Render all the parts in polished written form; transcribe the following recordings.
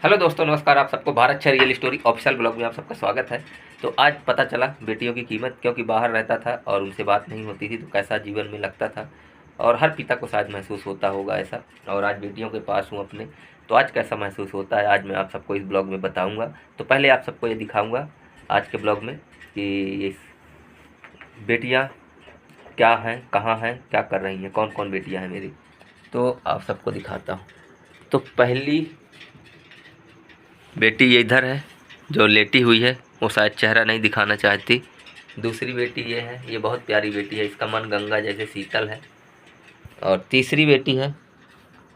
Hello दोस्तों, नमस्कार। आप सबको भारत अच्छा रियल स्टोरी ऑफिशियल ब्लॉग में आप सबका स्वागत है। तो आज पता चला बेटियों की कीमत, क्योंकि बाहर रहता था और उनसे बात नहीं होती थी तो कैसा जीवन में लगता था, और हर पिता को शायद महसूस होता होगा ऐसा। और आज बेटियों के पास हूँ अपने, तो आज कैसा महसूस होता है आज मैं आप सबको इस ब्लॉग में बताऊँगा। तो पहले आप सबको ये दिखाऊँगा आज के ब्लॉग में कि ये बेटियाँ क्या हैं, कहाँ हैं, क्या कर रही हैं, कौन कौन बेटियाँ हैं मेरी। तो आप सबको दिखाता हूँ। तो पहली बेटी ये इधर है जो लेटी हुई है, वो शायद चेहरा नहीं दिखाना चाहती। दूसरी बेटी ये है, ये बहुत प्यारी बेटी है, इसका मन गंगा जैसे शीतल है। और तीसरी बेटी है,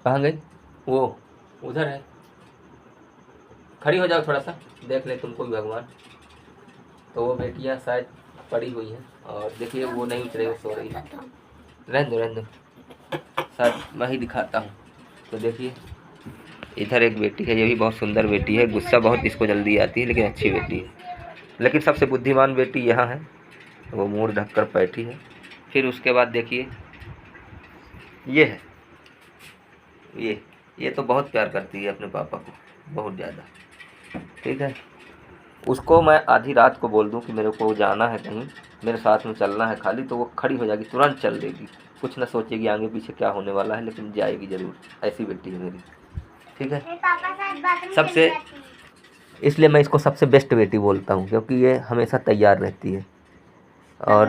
कहाँ गई वो, उधर है, खड़ी हो जाओ, थोड़ा सा देख ले तुमको भी भगवान। तो वो बेटियाँ शायद पड़ी हुई हैं, और देखिए वो नहीं उतरे, वो सो रही है। रहने दो, शायद मैं ही दिखाता हूँ। तो देखिए इधर एक बेटी है, ये भी बहुत सुंदर बेटी है, गुस्सा बहुत इसको जल्दी आती है लेकिन अच्छी बेटी है। लेकिन सबसे बुद्धिमान बेटी यहाँ है, वो मुँह ढक कर बैठी है। फिर उसके बाद देखिए ये है, ये तो बहुत प्यार करती है अपने पापा को, बहुत ज़्यादा। ठीक है, उसको मैं आधी रात को बोल दूँ कि मेरे को जाना है कहीं, मेरे साथ में चलना है खाली, तो वो खड़ी हो जाएगी, तुरंत चल देगी, कुछ ना सोचेगी आगे पीछे क्या होने वाला है, लेकिन जाएगी ज़रूर। ऐसी बेटी है मेरी। ठीक है, सबसे, इसलिए मैं इसको सबसे बेस्ट बेटी बोलता हूँ, क्योंकि ये हमेशा तैयार रहती है। और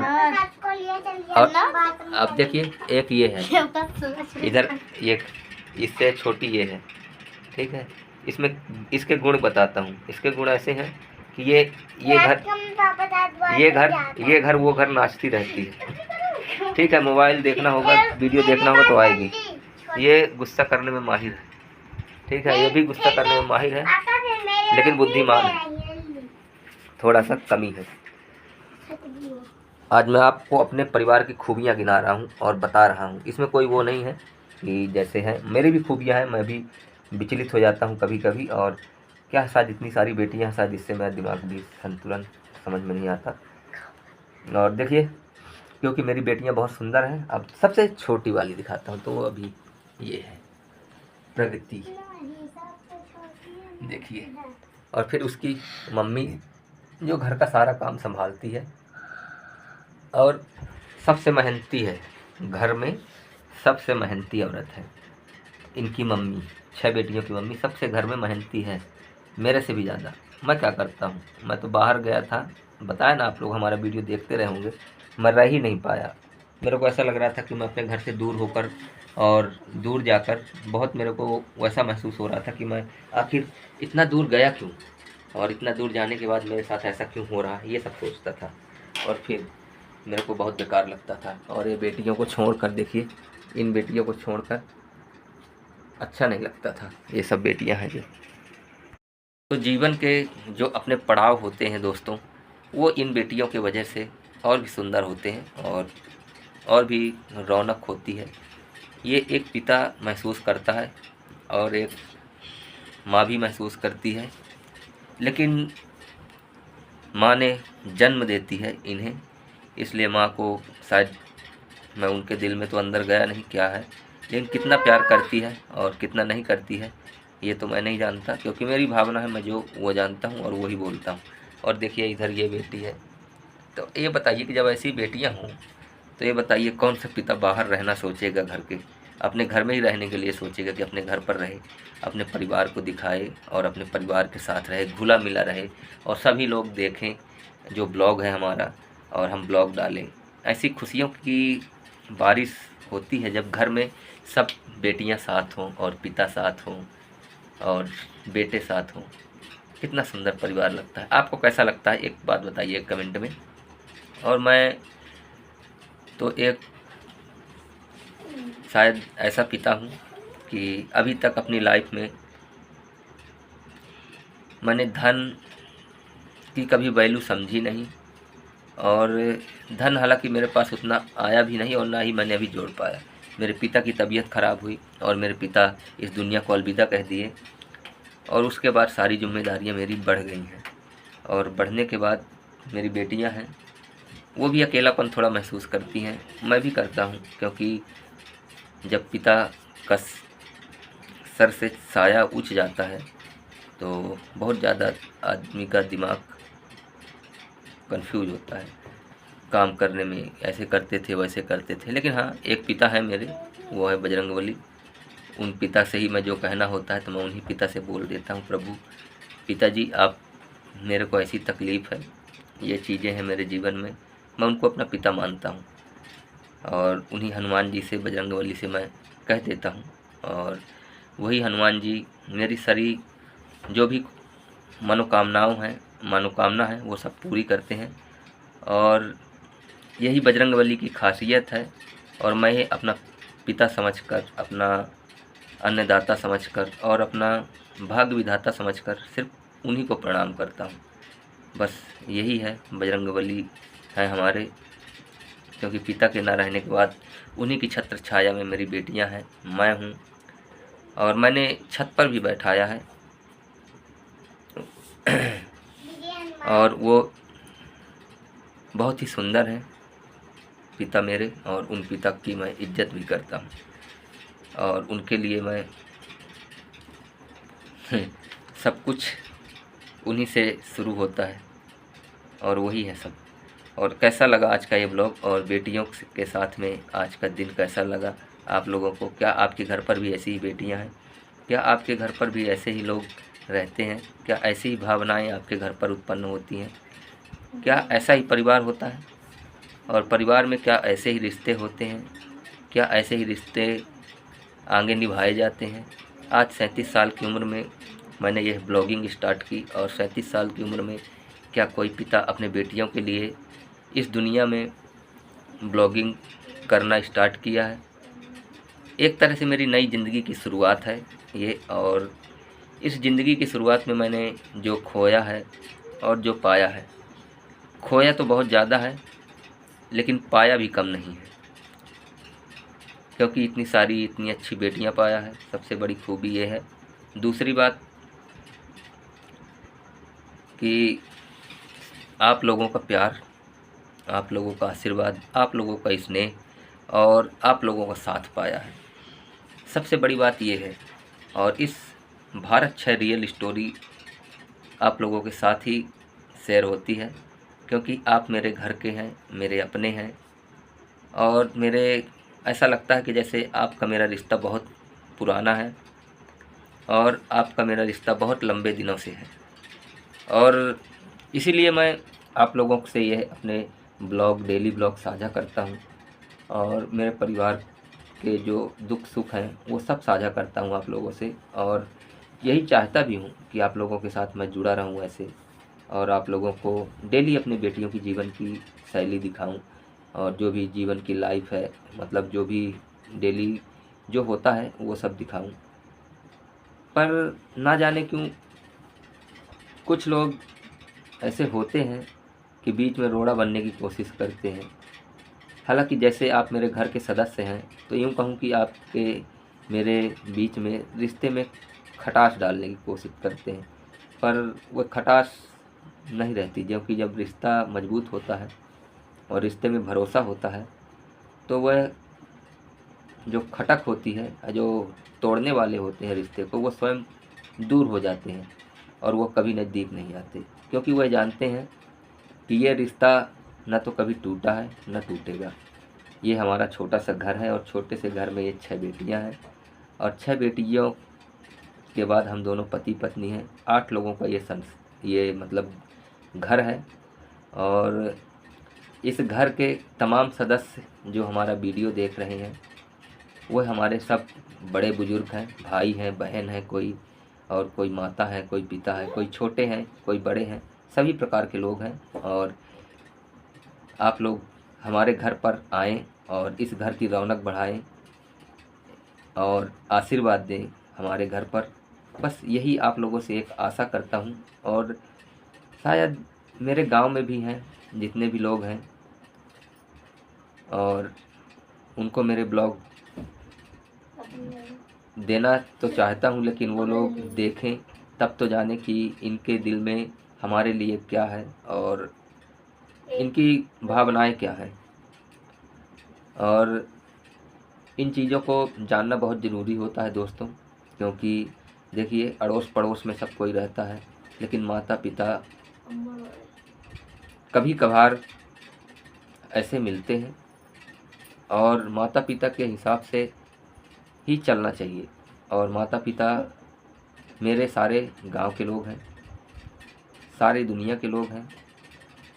अब देखिए एक ये है इधर, ये इससे छोटी ये है। ठीक है, इसमें इसके गुण बताता हूँ। इसके गुण ऐसे हैं कि ये घर वो घर नाचती रहती है। ठीक है, मोबाइल देखना होगा, वीडियो देखना होगा तो आएगी। ये गुस्सा करने में माहिर है। ठीक है, ये भी गुस्सा करने में माहिर है, लेकिन बुद्धिमान है, थोड़ा सा कमी है। आज मैं आपको अपने परिवार की खूबियाँ गिना रहा हूँ और बता रहा हूँ। इसमें कोई वो नहीं है कि जैसे है, मेरी भी खूबियाँ हैं, मैं भी विचलित हो जाता हूँ कभी कभी। और क्या शायद इतनी सारी बेटियाँ हैं, शायद इससे मेरा दिमाग भी संतुलन समझ में नहीं आता। और देखिए, क्योंकि मेरी बेटियाँ बहुत सुंदर हैं, अब सबसे छोटी वाली दिखाता हूँ। तो वो अभी ये है प्रगति, देखिए। और फिर उसकी मम्मी जो घर का सारा काम संभालती है और सबसे मेहनती है घर में, सबसे मेहनती औरत है इनकी मम्मी। 6 बेटियों की मम्मी सबसे घर में मेहनती है, मेरे से भी ज़्यादा। मैं क्या करता हूँ, मैं तो बाहर गया था, बताया ना, आप लोग हमारा वीडियो देखते रहे होंगे। मैं रह ही नहीं पाया, मेरे को ऐसा लग रहा था कि मैं अपने घर से दूर होकर और दूर जाकर, बहुत मेरे को वैसा महसूस हो रहा था कि मैं आखिर इतना दूर गया क्यों, और इतना दूर जाने के बाद मेरे साथ ऐसा क्यों हो रहा है, ये सब सोचता था। और फिर मेरे को बहुत बेकार लगता था। और ये बेटियों को छोड़कर देखिए, इन बेटियों को छोड़कर अच्छा नहीं लगता था। ये सब बेटियां हैं जो, तो जीवन के जो अपने पड़ाव होते हैं दोस्तों, वो इन बेटियों की वजह से और भी सुंदर होते हैं और भी रौनक होती है। ये एक पिता महसूस करता है और एक माँ भी महसूस करती है, लेकिन माँ ने जन्म देती है इन्हें, इसलिए माँ को शायद, मैं उनके दिल में तो अंदर गया नहीं क्या है, लेकिन कितना प्यार करती है और कितना नहीं करती है ये तो मैं नहीं जानता, क्योंकि मेरी भावना है, मैं जो वो जानता हूँ और वही बोलता हूँ। और देखिए इधर ये बेटी है। तो ये बताइए कि जब ऐसी बेटियाँ हों, तो ये बताइए कौन सा पिता बाहर रहना सोचेगा, घर के अपने घर में ही रहने के लिए सोचेगा कि अपने घर पर रहे, अपने परिवार को दिखाए और अपने परिवार के साथ रहे, घुला मिला रहे, और सभी लोग देखें जो ब्लॉग है हमारा, और हम ब्लॉग डालें। ऐसी खुशियों की बारिश होती है जब घर में सब बेटियां साथ हों और पिता साथ हों और बेटे साथ हों, कितना सुंदर परिवार लगता है। आपको कैसा लगता है एक बात बताइए कमेंट में। और मैं तो एक शायद ऐसा पिता हूँ कि अभी तक अपनी लाइफ में मैंने धन की कभी वैल्यू समझी नहीं, और धन हालांकि मेरे पास उतना आया भी नहीं और ना ही मैंने अभी जोड़ पाया। मेरे पिता की तबीयत ख़राब हुई और मेरे पिता इस दुनिया को अलविदा कह दिए, और उसके बाद सारी जिम्मेदारियां मेरी बढ़ गई हैं। और बढ़ने के बाद मेरी बेटियां हैं, वो भी अकेलापन थोड़ा महसूस करती हैं, मैं भी करता हूँ, क्योंकि जब पिता का सर से साया उठ जाता है तो बहुत ज़्यादा आदमी का दिमाग कंफ्यूज होता है काम करने में, ऐसे करते थे वैसे करते थे। लेकिन हाँ, एक पिता है मेरे, वो है बजरंगबली। उन पिता से ही मैं जो कहना होता है तो मैं उन्हीं पिता से बोल देता हूँ, प्रभु पिताजी आप, मेरे को ऐसी तकलीफ़ है, ये चीज़ें हैं मेरे जीवन में, मैं उनको अपना पिता मानता हूँ। और उन्हीं हनुमान जी से, बजरंगबली से मैं कह देता हूँ, और वही हनुमान जी मेरी सारी जो भी मनोकामना है वो सब पूरी करते हैं। और यही बजरंगबली की खासियत है। और मैं ये अपना पिता समझकर, अपना अन्नदाता समझकर और अपना भाग्य विधाता समझकर सिर्फ उन्हीं को प्रणाम करता हूँ। बस यही है, बजरंगबली है हमारे, क्योंकि पिता के ना रहने के बाद उन्हीं की छत्र छाया में मेरी बेटियां हैं, मैं हूँ, और मैंने छत पर भी बैठाया है और वो बहुत ही सुंदर हैं पिता मेरे, और उन पिता की मैं इज्जत भी करता हूँ, और उनके लिए मैं सब कुछ उन्हीं से शुरू होता है और वही है सब। और कैसा लगा आज का ये ब्लॉग, और बेटियों के साथ में आज का दिन कैसा लगा आप लोगों को? क्या आपके घर पर भी ऐसी ही बेटियां हैं? क्या आपके घर पर भी ऐसे ही लोग रहते हैं? क्या ऐसी ही भावनाएं आपके घर पर उत्पन्न होती हैं? क्या ऐसा ही परिवार होता है? और परिवार में क्या ऐसे ही रिश्ते होते हैं? क्या ऐसे ही रिश्ते आगे निभाए जाते हैं? आज 37 साल की उम्र में मैंने यह ब्लॉगिंग स्टार्ट की, और 37 साल की उम्र में क्या कोई पिता अपने बेटियों के लिए इस दुनिया में ब्लॉगिंग करना स्टार्ट किया है? एक तरह से मेरी नई ज़िंदगी की शुरुआत है ये, और इस ज़िंदगी की शुरुआत में मैंने जो खोया है और जो पाया है, खोया तो बहुत ज़्यादा है लेकिन पाया भी कम नहीं है, क्योंकि इतनी सारी इतनी अच्छी बेटियां पाया है, सबसे बड़ी खूबी ये है। दूसरी बात कि आप लोगों का प्यार, आप लोगों का आशीर्वाद, आप लोगों का स्नेह और आप लोगों का साथ पाया है, सबसे बड़ी बात ये है। और इस भारत 6 रियल स्टोरी आप लोगों के साथ ही शेयर होती है, क्योंकि आप मेरे घर के हैं, मेरे अपने हैं, और मेरे ऐसा लगता है कि जैसे आपका मेरा रिश्ता बहुत पुराना है और आपका मेरा रिश्ता बहुत लंबे दिनों से है। और इसीलिए मैं आप लोगों से यह अपने ब्लॉग, डेली ब्लॉग साझा करता हूँ, और मेरे परिवार के जो दुख सुख हैं वो सब साझा करता हूँ आप लोगों से, और यही चाहता भी हूँ कि आप लोगों के साथ मैं जुड़ा रहूँ ऐसे, और आप लोगों को डेली अपनी बेटियों की जीवन की शैली दिखाऊं, और जो भी जीवन की लाइफ है, मतलब जो भी डेली जो होता है वो सब दिखाऊं। पर ना जाने क्यों कुछ लोग ऐसे होते हैं कि बीच में रोड़ा बनने की कोशिश करते हैं। हालांकि जैसे आप मेरे घर के सदस्य हैं तो यूँ कहूँ कि आपके मेरे बीच में रिश्ते में खटास डालने की कोशिश करते हैं, पर वह खटास नहीं रहती, क्योंकि जब रिश्ता मजबूत होता है और रिश्ते में भरोसा होता है तो वह जो खटक होती है, जो तोड़ने वाले होते हैं रिश्ते को, वो स्वयं दूर हो जाते हैं और वो कभी नज़दीक नहीं आते, क्योंकि वह जानते हैं कि ये रिश्ता न तो कभी टूटा है न टूटेगा। ये हमारा छोटा सा घर है और छोटे से घर में ये 6 बेटियां हैं, और 6 बेटियों के बाद हम दोनों पति पत्नी हैं। 8 लोगों का ये मतलब घर है, और इस घर के तमाम सदस्य जो हमारा वीडियो देख रहे हैं वह हमारे सब बड़े बुजुर्ग हैं, भाई हैं, बहन हैं, कोई और कोई माता है, कोई पिता है, कोई छोटे हैं, कोई बड़े हैं, सभी प्रकार के लोग हैं। और आप लोग हमारे घर पर आएँ और इस घर की रौनक बढ़ाएं और आशीर्वाद दें हमारे घर पर। बस यही आप लोगों से एक आशा करता हूँ, और शायद मेरे गांव में भी हैं जितने भी लोग हैं, और उनको मेरे ब्लॉग देना तो चाहता हूँ, लेकिन वो लोग देखें तब तो जाने कि इनके दिल में हमारे लिए क्या है और इनकी भावनाएं क्या हैं। और इन चीज़ों को जानना बहुत ज़रूरी होता है दोस्तों, क्योंकि देखिए अड़ोस पड़ोस में सब कोई रहता है, लेकिन माता पिता कभी कभार ऐसे मिलते हैं, और माता पिता के हिसाब से ही चलना चाहिए। और माता पिता मेरे सारे गांव के लोग हैं, सारी दुनिया के लोग हैं,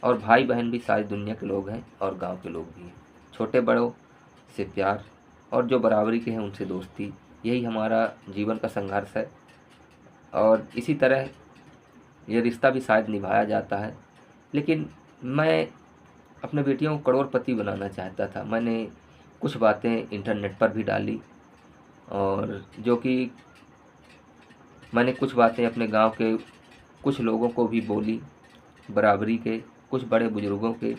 और भाई बहन भी सारी दुनिया के लोग हैं और गांव के लोग भी हैं। छोटे बड़ों से प्यार और जो बराबरी के हैं उनसे दोस्ती, यही हमारा जीवन का संघर्ष है। और इसी तरह ये रिश्ता भी शायद निभाया जाता है। लेकिन मैं अपने बेटियों को करोड़पति बनाना चाहता था। मैंने कुछ बातें इंटरनेट पर भी डाली, और जो कि मैंने कुछ बातें अपने गांव के कुछ लोगों को भी बोली, बराबरी के कुछ बड़े बुजुर्गों के,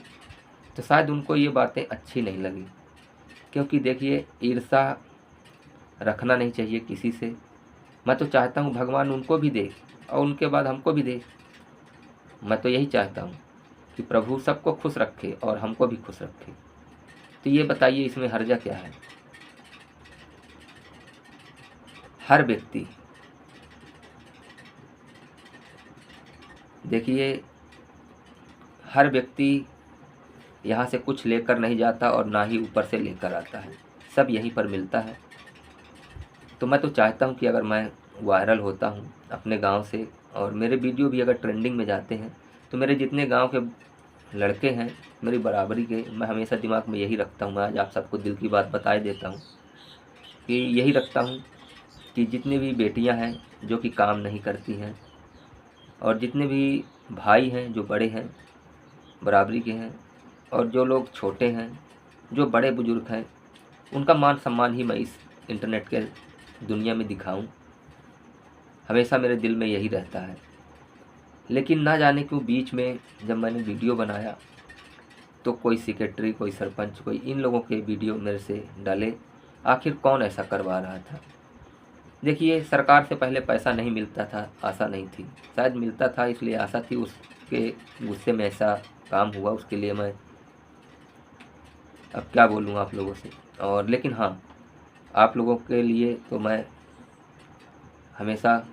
तो शायद उनको ये बातें अच्छी नहीं लगी। क्योंकि देखिए ईर्ष्या रखना नहीं चाहिए किसी से। मैं तो चाहता हूँ भगवान उनको भी दे और उनके बाद हमको भी दे। मैं तो यही चाहता हूँ कि प्रभु सबको खुश रखे और हमको भी खुश रखे। तो ये बताइए इसमें हर्जा क्या है? हर व्यक्ति, देखिए हर व्यक्ति यहाँ से कुछ लेकर नहीं जाता और ना ही ऊपर से लेकर आता है, सब यहीं पर मिलता है। तो मैं तो चाहता हूँ कि अगर मैं वायरल होता हूँ अपने गांव से, और मेरे वीडियो भी अगर ट्रेंडिंग में जाते हैं, तो मेरे जितने गांव के लड़के हैं मेरी बराबरी के, मैं हमेशा दिमाग में यही रखता हूँ। मैं आज आप सबको दिल की बात बता देता हूँ कि यही रखता हूँ कि जितनी भी बेटियाँ हैं जो कि काम नहीं करती हैं, और जितने भी भाई हैं जो बड़े हैं बराबरी के हैं, और जो लोग छोटे हैं जो बड़े बुजुर्ग हैं, उनका मान सम्मान ही मैं इस इंटरनेट के दुनिया में दिखाऊं। हमेशा मेरे दिल में यही रहता है। लेकिन ना जाने क्यों बीच में जब मैंने वीडियो बनाया तो कोई सेक्रेटरी, कोई सरपंच, कोई इन लोगों के वीडियो मेरे से डाले। आखिर कौन ऐसा करवा रहा था? देखिए सरकार से पहले पैसा नहीं मिलता था, आशा नहीं थी, शायद मिलता था इसलिए आशा थी। उसके गुस्से में ऐसा काम हुआ, उसके लिए मैं अब क्या बोलूँ आप लोगों से। और लेकिन हाँ, आप लोगों के लिए तो मैं हमेशा,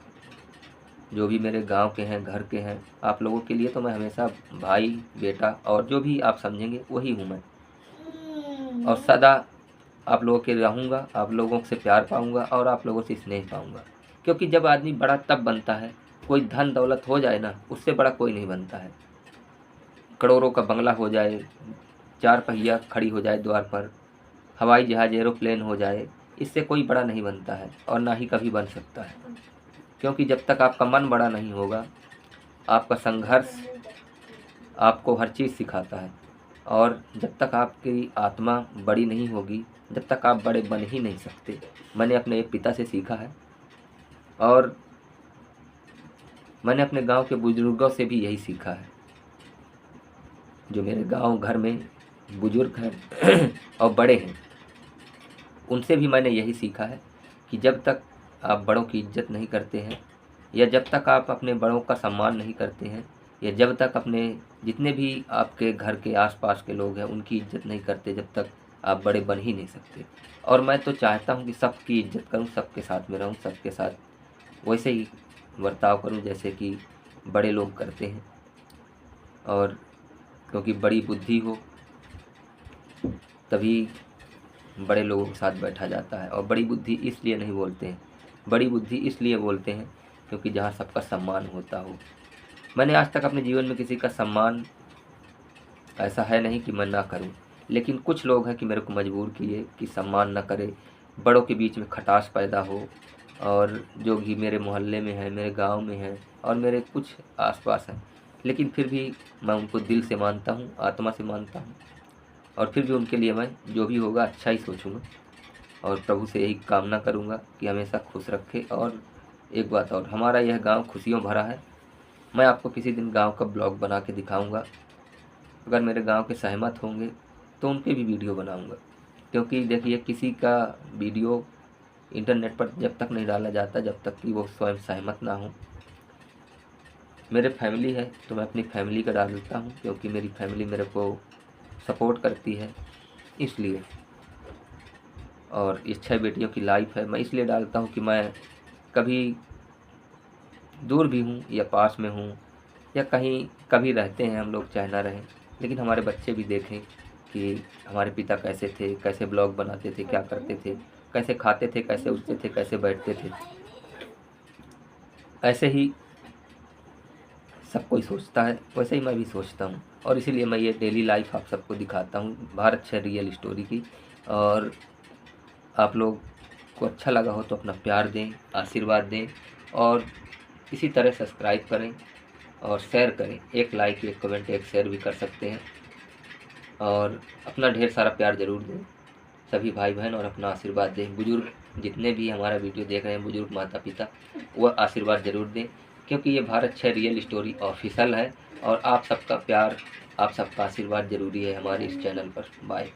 जो भी मेरे गांव के हैं, घर के हैं, आप लोगों के लिए तो मैं हमेशा भाई, बेटा और जो भी आप समझेंगे वही हूँ मैं। और सदा आप लोगों के रहूँगा, आप लोगों से प्यार पाऊँगा और आप लोगों से स्नेह पाऊँगा। क्योंकि जब आदमी बड़ा तब बनता है, कोई धन दौलत हो जाए ना, उससे बड़ा कोई नहीं बनता है। करोड़ों का बंगला हो जाए, 4 पहिया खड़ी हो जाए द्वार पर, हवाई जहाज़ एरोप्लेन हो जाए, इससे कोई बड़ा नहीं बनता है और ना ही कभी बन सकता है। क्योंकि जब तक आपका मन बड़ा नहीं होगा, आपका संघर्ष आपको हर चीज़ सिखाता है। और जब तक आपकी आत्मा बड़ी नहीं होगी, जब तक आप बड़े बन ही नहीं सकते। मैंने अपने एक पिता से सीखा है, और मैंने अपने गांव के बुजुर्गों से भी यही सीखा है। जो मेरे गांव घर में बुजुर्ग हैं और बड़े हैं, उनसे भी मैंने यही सीखा है कि जब तक आप बड़ों की इज्जत नहीं करते हैं, या जब तक आप अपने बड़ों का सम्मान नहीं करते हैं, या जब तक अपने जितने भी आपके घर के आसपास के लोग हैं उनकी इज्जत नहीं करते, जब तक आप बड़े बन ही नहीं सकते। और मैं तो चाहता हूँ कि सबकी इज्जत करूँ, सबके साथ में रहूँ, सबके साथ वैसे ही बर्ताव करूँ जैसे कि बड़े लोग करते हैं। और क्योंकि बड़ी बुद्धि हो तभी बड़े लोगों के साथ बैठा जाता है। और बड़ी बुद्धि इसलिए नहीं बोलते हैं, बड़ी बुद्धि इसलिए बोलते हैं क्योंकि जहाँ सबका सम्मान होता हो। मैंने आज तक अपने जीवन में किसी का सम्मान ऐसा है नहीं कि मैं ना करूं, लेकिन कुछ लोग हैं कि मेरे को मजबूर किए कि सम्मान न करे, बड़ों के बीच में खटास पैदा हो। और जो भी मेरे मोहल्ले में है, मेरे गांव में है और मेरे कुछ आसपास हैं, लेकिन फिर भी मैं उनको दिल से मानता हूं, आत्मा से मानता हूं। और फिर भी उनके लिए मैं जो भी होगा अच्छा ही सोचूंगा, और प्रभु से यही कामना करूंगा कि हमेशा खुश रखे। और एक बात और, हमारा यह गांव खुशियों भरा है। मैं आपको किसी दिन गांव का ब्लॉग बना के दिखाऊंगा। अगर मेरे गांव के सहमत होंगे तो उनके भी वीडियो बनाऊंगा। क्योंकि देखिए किसी का वीडियो इंटरनेट पर जब तक नहीं डाला जाता जब तक कि वो स्वयं सहमत ना हो। मेरे फैमिली है तो मैं अपनी फैमिली का डालता हूँ, क्योंकि मेरी फैमिली मेरे को सपोर्ट करती है इसलिए। और ये 6 बेटियों की लाइफ है, मैं इसलिए डालता हूँ कि मैं कभी दूर भी हूँ या पास में हूँ या कहीं कभी रहते हैं हम लोग, चाहे ना रहें, लेकिन हमारे बच्चे भी देखें कि हमारे पिता कैसे थे, कैसे ब्लॉग बनाते थे, क्या करते थे, कैसे खाते थे, कैसे उठते थे, कैसे बैठते थे। ऐसे ही सब कोई सोचता है, वैसे ही मैं भी सोचता हूँ, और इसीलिए मैं ये डेली लाइफ आप सबको दिखाता हूँ, भारत छह रियल स्टोरी की। और आप लोग को अच्छा लगा हो तो अपना प्यार दें, आशीर्वाद दें, और इसी तरह सब्सक्राइब करें और शेयर करें। एक लाइक, एक कमेंट, एक शेयर भी कर सकते हैं, और अपना ढेर सारा प्यार ज़रूर दें सभी भाई बहन, और अपना आशीर्वाद दें। बुज़ुर्ग जितने भी हमारा वीडियो देख रहे हैं, बुज़ुर्ग माता पिता, वह आशीर्वाद ज़रूर दें, क्योंकि ये भारत छह रियल स्टोरी ऑफिशियल है, और आप सबका प्यार, आप सबका आशीर्वाद ज़रूरी है हमारे इस चैनल पर। बाय।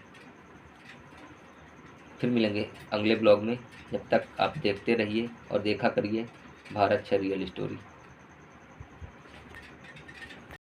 फिर मिलेंगे अगले ब्लॉग में, जब तक आप देखते रहिए और देखा करिए भारत छह रियल स्टोरी।